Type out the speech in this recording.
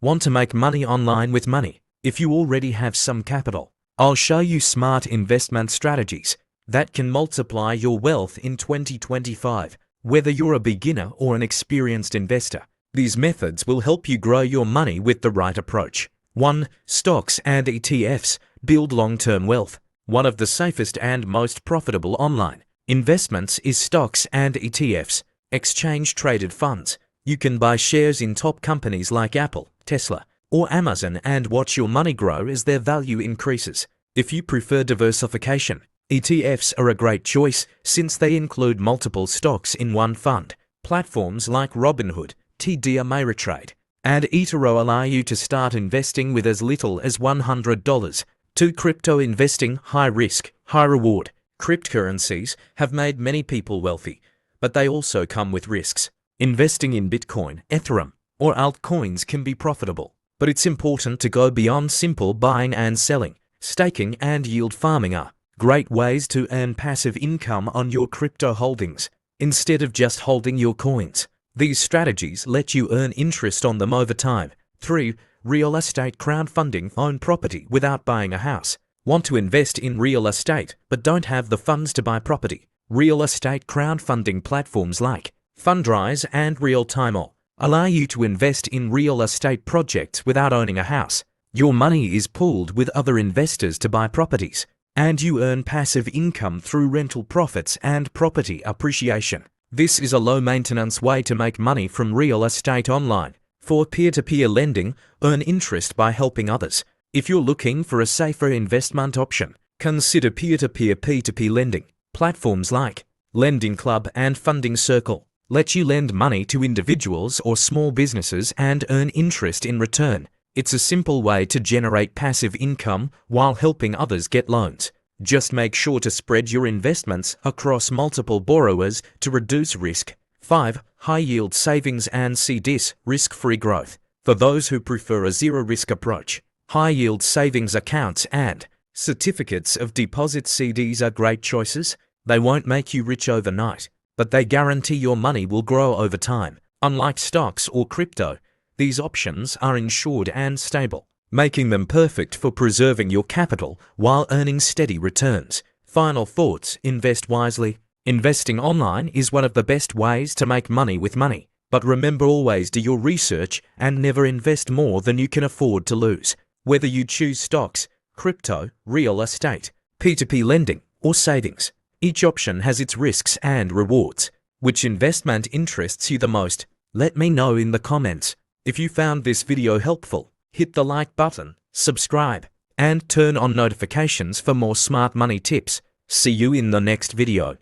Want to make money online with money? If you already have some capital, I'll show you smart investment strategies that can multiply your wealth in 2025. Whether you're a beginner or an experienced investor, these methods will help you grow your money with the right approach. 1. Stocks and ETFs build long-term wealth. One of the safest and most profitable online investments is stocks and ETFs, exchange-traded funds. You can buy shares in top companies like Apple, Tesla, or Amazon and watch your money grow as their value increases. If you prefer diversification, ETFs are a great choice since they include multiple stocks in one fund. Platforms like Robinhood, TD Ameritrade, and eToro allow you to start investing with as little as $100. 2. Crypto investing, high risk, high reward. Cryptocurrencies have made many people wealthy, but they also come with risks. Investing in Bitcoin, Ethereum, or altcoins can be profitable, but it's important to go beyond simple buying and selling. Staking and yield farming are great ways to earn passive income on your crypto holdings, instead of just holding your coins. These strategies let you earn interest on them over time. 3. Real estate crowdfunding, own property without buying a house. Want to invest in real estate but don't have the funds to buy property? Real estate crowdfunding platforms like Fundrise and Realtime allow you to invest in real estate projects without owning a house. Your money is pooled with other investors to buy properties, and you earn passive income through rental profits and property appreciation. This is a low-maintenance way to make money from real estate online. 4. Peer-to-peer lending, earn interest by helping others. If you're looking for a safer investment option, consider peer-to-peer P2P lending. Platforms like Lending Club and Funding Circle let you lend money to individuals or small businesses and earn interest in return. It's a simple way to generate passive income while helping others get loans. Just make sure to spread your investments across multiple borrowers to reduce risk. 5. High-yield savings and CDs, risk-free growth. For those who prefer a zero-risk approach, high-yield savings accounts and certificates of deposit CDs are great choices. They won't make you rich overnight, but they guarantee your money will grow over time. Unlike stocks or crypto, these options are insured and stable, making them perfect for preserving your capital while earning steady returns. Final thoughts: invest wisely. Investing online is one of the best ways to make money with money, but remember, always do your research and never invest more than you can afford to lose. Whether you choose stocks, crypto, real estate, P2P lending, or savings, each option has its risks and rewards. Which investment interests you the most? Let me know in the comments. If you found this video helpful, hit the like button, subscribe, and turn on notifications for more smart money tips. See you in the next video.